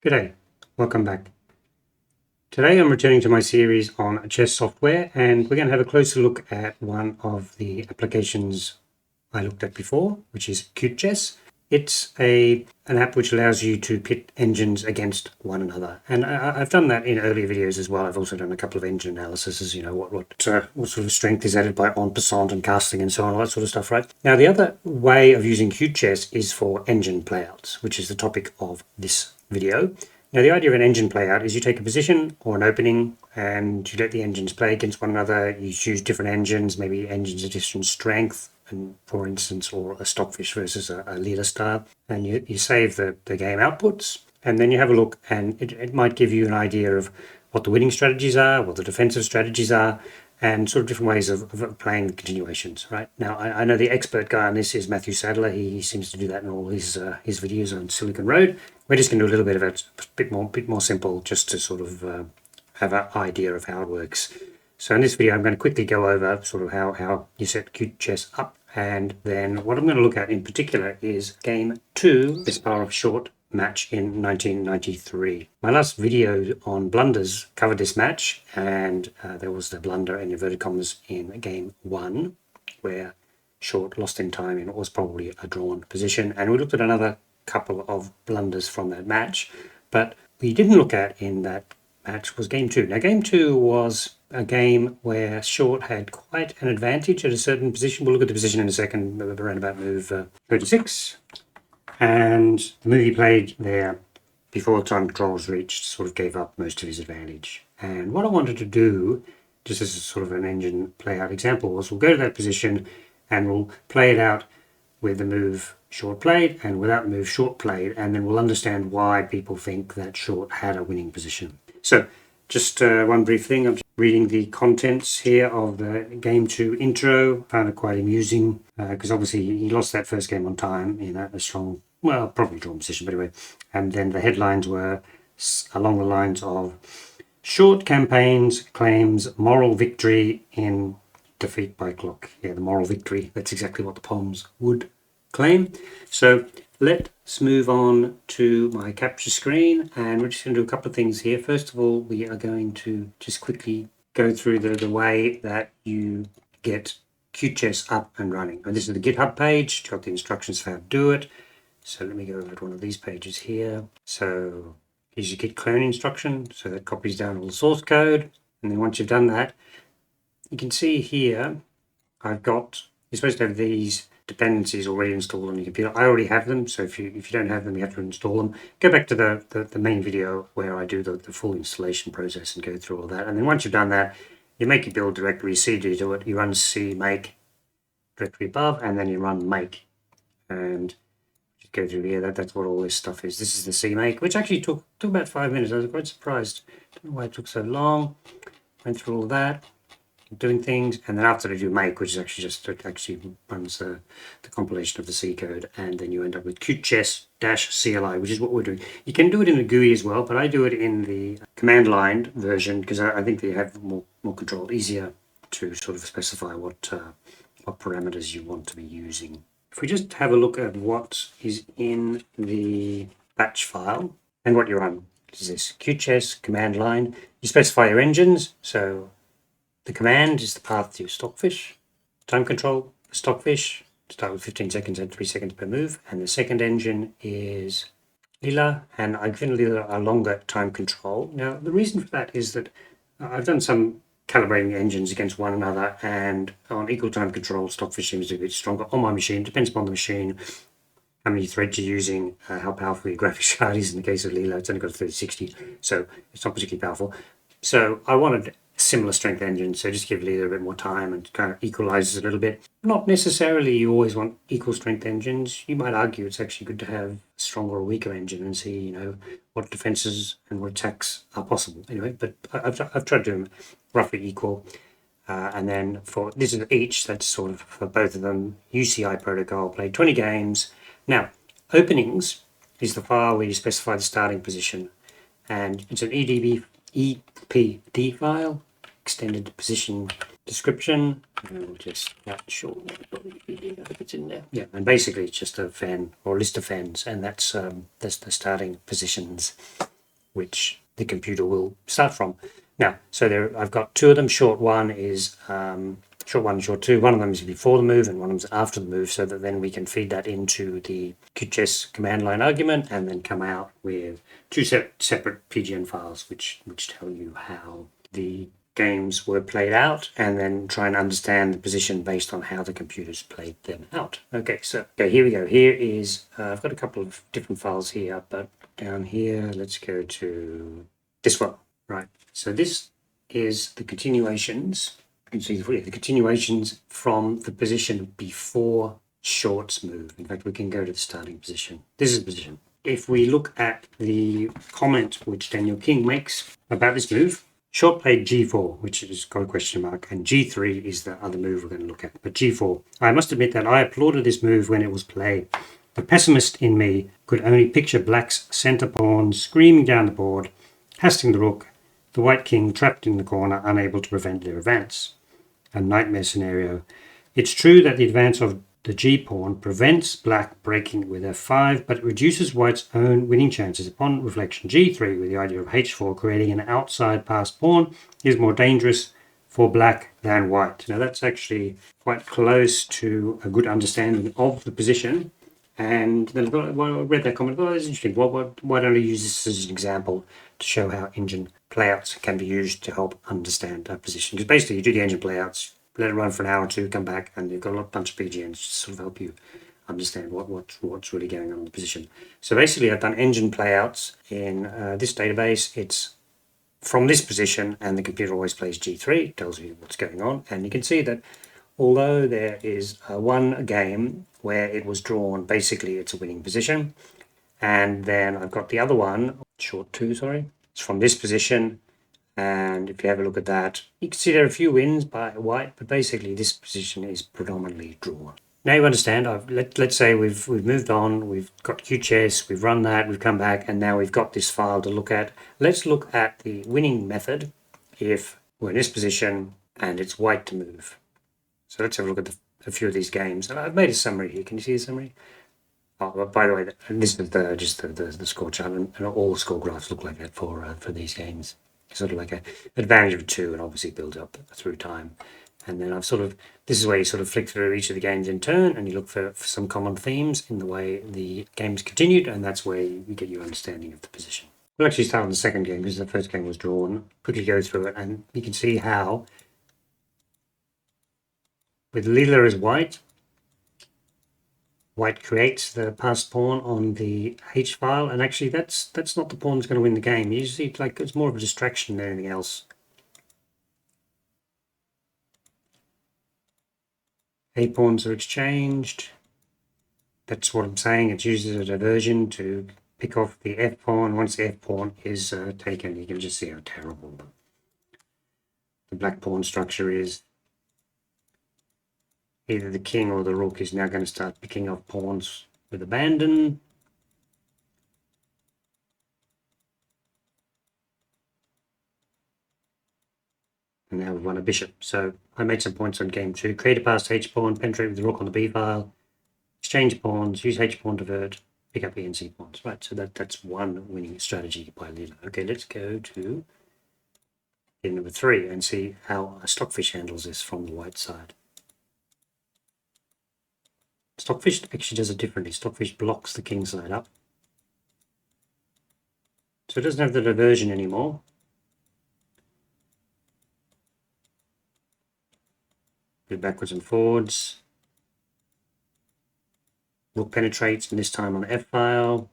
G'day, welcome back. Today I'm returning to my series on chess software, and we're going to have a closer look at one of the applications I looked at before, which is cutechess. It's an app which allows you to pit engines against one another, and I've done that in earlier videos as well. I've also done a couple of engine analyses, what sort of strength is added by en passant and casting and so on, all that sort of stuff, right? Now the other way of using cutechess is for engine playouts, which is the topic of this video. Now the idea of an engine playout is you take a position or an opening and you let the engines play against one another. You choose different engines, maybe engines of different strength, and for instance, or a stockfish versus a leader style, and you save the game outputs, and then you have a look, and it might give you an idea of what the winning strategies are, what the defensive strategies are, and sort of different ways of playing the continuations, right? Now, I know the expert guy on this is Matthew Sadler. He seems to do that in all his videos on Silicon Road. We're just going to do a little bit of it, a bit more simple, just to sort of have an idea of how it works. So in this video, I'm going to quickly go over sort of how you set cutechess up, and then what I'm going to look at in particular is Game 2, Kasparov Short match in 1993. My last video on blunders covered this match, and there was the blunder in inverted commas in Game 1, where Short lost in time and it was probably a drawn position. And we looked at another couple of blunders from that match, but we didn't look at in that match was Game 2. Now Game 2 was a game where Short had quite an advantage at a certain position. We'll look at the position in a second, around about move 36. And the move he played there before time control was reached sort of gave up most of his advantage. And what I wanted to do, just as a sort of an engine play out example, was we'll go to that position and we'll play it out with the move Short played and without the move Short played, and then we'll understand why people think that Short had a winning position. So just one brief thing, I'm just reading the contents here of the Game 2 intro. Found it quite amusing because obviously he lost that first game on time in a strong, well, probably drawn position, but anyway. And then the headlines were along the lines of Short campaigns claims moral victory in defeat by clock. Yeah, the moral victory. That's exactly what the poems would claim. So let's move on to my capture screen, and we're just going to do a couple of things here. First of all, we are going to just quickly go through the way that you get cutechess up and running. And this is the GitHub page. It's got the instructions for how to do it. So let me go over to one of these pages here. So here's your git clone instruction. So that copies down all the source code. And then once you've done that, you can see here, you're supposed to have these dependencies already installed on your computer. I already have them, so if you don't have them, you have to install them. Go back to the main video where I do the full installation process and go through all that. And then once you've done that, you make your build directory, cd do it, you run cmake directory above, and then you run make. And just go through here, that's what all this stuff is. This is the cmake, which actually took about 5 minutes. I was quite surprised. Don't know why it took so long. Went through all that, doing things, and then after I do make, which is actually just it actually runs the compilation of the C code, and then you end up with cutechess-CLI, which is what we're doing. You can do it in the GUI as well, but I do it in the command line version because I think they have more control, easier to sort of specify what parameters you want to be using. If we just have a look at what is in the batch file and what you run, is this cutechess command line. You specify your engines, so the command is the path to your stockfish. Time control, stockfish, start with 15 seconds and 3 seconds per move. And the second engine is Lila, and I've given Lila a longer time control. Now, the reason for that is that I've done some calibrating engines against one another, and on equal time control, stockfish seems to be a bit stronger on my machine. Depends upon the machine, how many threads you're using, how powerful your graphics card is. In the case of Lila, it's only got a 3060, so it's not particularly powerful. So I wanted similar strength engine, so just give Lila a bit more time and kind of equalizes a little bit. Not necessarily you always want equal strength engines. You might argue it's actually good to have a stronger or weaker engine and see, what defenses and what attacks are possible. Anyway, but I've tried to do them roughly equal. And then for this is each, that's sort of for both of them. UCI protocol, played 20 games. Now, openings is the file where you specify the starting position, and it's an EPD file. Extended position description, and we'll just that short if it's in there. Yeah, and basically it's just a fan or a list of fans, and that's the starting positions. which the computer will start from. Now, so there I've got two of them. Short one and short two. One of them is before the move and one of them is after the move, so that then we can feed that into the cutechess command line argument and then come out with two separate PGN files which tell you how the games were played out, and then try and understand the position based on how the computers played them out. Okay, so here we go. Here is I've got a couple of different files here, but down here, let's go to this one. Right, so this is the continuations. You can see the continuations from the position before Short's move. In fact, we can go to the starting position. This is the position. If we look at the comment which Daniel King makes about this move, Short played g4, which is got a question mark, and g3 is the other move we're going to look at. But g4, I must admit that I applauded this move when it was played. The pessimist in me could only picture black's centre pawn screaming down the board, hasting the rook, the white king trapped in the corner, unable to prevent their advance. A nightmare scenario. It's true that the advance of the g-pawn prevents black breaking with f5, but it reduces white's own winning chances. Upon reflection, g3 with the idea of h4 creating an outside passed pawn is more dangerous for black than white. Now that's actually quite close to a good understanding of the position. And then I read that comment, it's interesting. Why don't I use this as an example to show how engine playouts can be used to help understand a position? Because basically you do the engine playouts, let it run for an hour or two, come back, and you've got a bunch of PGNs to sort of help you understand what's really going on in the position. So basically I've done engine playouts in this database. It's from this position, and the computer always plays G3, tells you what's going on. And you can see that although there is one game where it was drawn, basically it's a winning position. And then I've got the other one, short two, sorry. It's from this position. And if you have a look at that, you can see there are a few wins by white, but basically this position is predominantly drawn. Now you understand, let's say we've moved on, we've got cutechess, we've run that, we've come back, and now we've got this file to look at. Let's look at the winning method if we're in this position and it's white to move. So let's have a look at a few of these games. And I've made a summary here. Can you see the summary? Oh, by the way, this is just the score chart, and all the score graphs look like that for these games. Sort of like an advantage of two, and obviously build up through time. And then this is where you sort of flick through each of the games in turn, and you look for some common themes in the way the games continued, and that's where you get your understanding of the position. We'll actually start on the second game because the first game was drawn. Quickly go through it, and you can see how with Lila as white creates the passed pawn on the H file, and actually that's not the pawn that's going to win the game. You see, it's more of a distraction than anything else. A pawns are exchanged. That's what I'm saying. It uses a diversion to pick off the F pawn. Once the F pawn is taken, you can just see how terrible the black pawn structure is. Either the king or the rook is now going to start picking off pawns with abandon. And now we've won a bishop. So I made some points on game two. Create a passed H pawn, penetrate with the rook on the B file, exchange pawns, use H pawn to divert, pick up E and C pawns. Right, so that's one winning strategy by Lila. Okay, let's go to game number 3 and see how a Stockfish handles this from the white side. Stockfish actually does it differently. Stockfish blocks the king side up. So it doesn't have the diversion anymore. Go backwards and forwards. Rook penetrates, and this time on F file.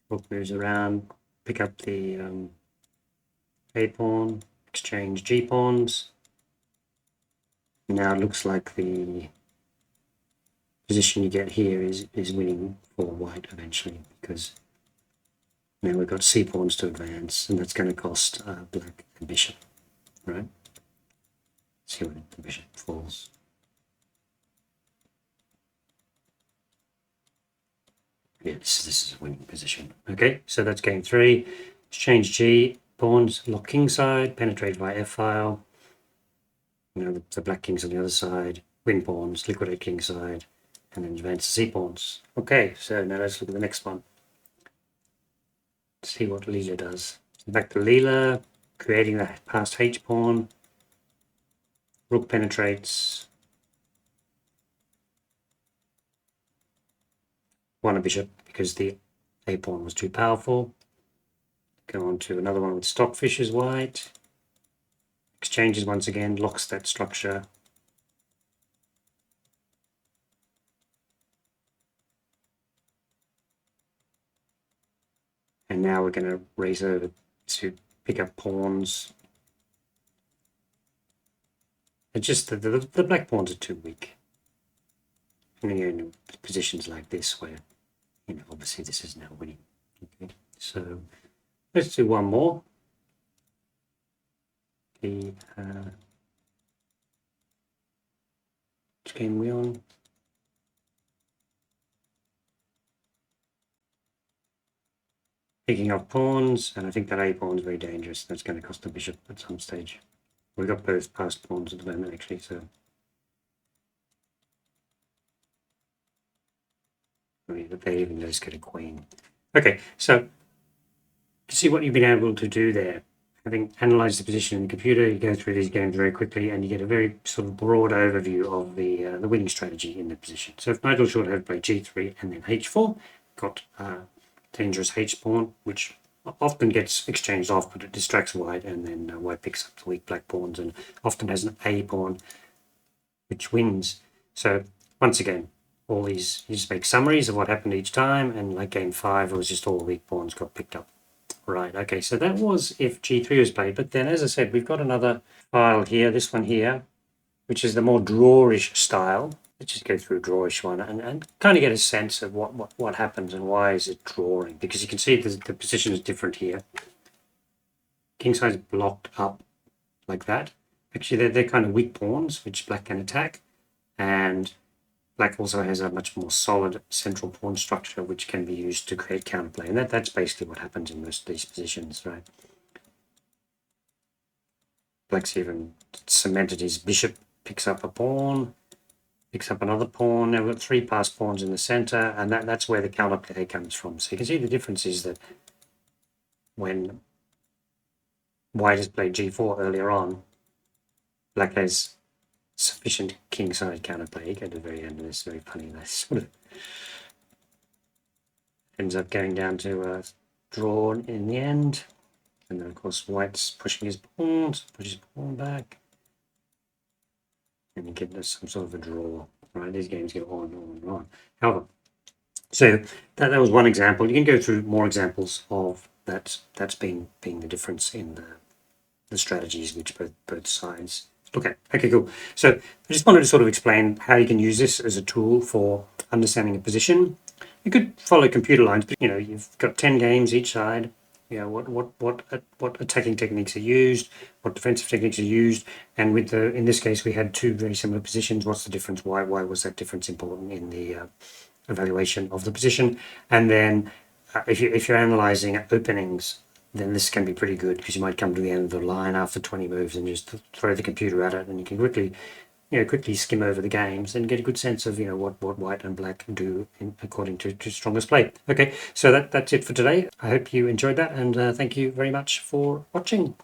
Rook moves around, pick up the A pawn, exchange G pawns. Now it looks like the position you get here is winning for white eventually, because now we've got C pawns to advance, and that's going to cost black a bishop, right? See where the bishop falls. Yeah, this is a winning position. Okay, so that's game 3. Exchange G, pawns, lock king side, penetrate via F file. Now the black king's on the other side, win pawns, liquidate king side, and then advance the C pawns. Okay, so now let's look at the next one. see what Leela does. Back to Leela, creating the passed H pawn. Rook penetrates. Won a bishop because the A pawn was too powerful. Go on to another one with Stockfish as white. Exchanges once again, locks that structure. And now we're going to race over to pick up pawns. It's just the black pawns are too weak. And you're in positions like this where, obviously this is now winning. Okay, so let's do one more. Which game are we on? Picking up pawns, and I think that A pawn is very dangerous. That's going to cost the bishop at some stage. We've got both passed pawns at the moment, actually, so. They even let us get a queen. Okay, so to see what you've been able to do there, having analysed the position in the computer, you go through these games very quickly and you get a very sort of broad overview of the winning strategy in the position. So if Nigel Short had played g3 and then h4, got dangerous h pawn, which often gets exchanged off, but it distracts white, and then white picks up the weak black pawns and often has an a pawn, which wins. So once again, all these, you just make summaries of what happened each time, and like game 5, it was just all the weak pawns got picked up. Right, okay, so that was if g3 was played, but then as I said, we've got another file here, this one here, which is the more drawish style. Let's just go through a drawish one and kind of get a sense of what happens and why is it drawing, because you can see the position is different here. Kingside's blocked up like that. Actually, they're kind of weak pawns, which black can attack, and black also has a much more solid central pawn structure, which can be used to create counterplay, and that's basically what happens in most of these positions, right? Black's even cemented his bishop, picks up a pawn, picks up another pawn. Now we've got 3 passed pawns in the center, and that's where the counterplay comes from. So you can see the difference is that when white has played g4 earlier on, black has sufficient kingside counterplay. You get to the very end of this, very funny. That sort of ends up going down to a draw in the end. And then, of course, white's pushing his pawn, so push his pawn back. And you get some sort of a draw, right? These games go on and on and on. However, so that was one example. You can go through more examples of that's being the difference in the strategies which both sides look at. Okay, cool. So I just wanted to sort of explain how you can use this as a tool for understanding a position. You could follow computer lines, but you've got 10 games each side. What attacking techniques are used, what defensive techniques are used, and with in this case we had 2 very similar positions. What's the difference? Why was that difference important in the evaluation of the position? And then if you're analysing openings, then this can be pretty good, because you might come to the end of the line after 20 moves and just throw the computer at it, and you can quickly skim over the games and get a good sense of what white and black do according to strongest play. Okay, so that's it for today. I hope you enjoyed that, and thank you very much for watching.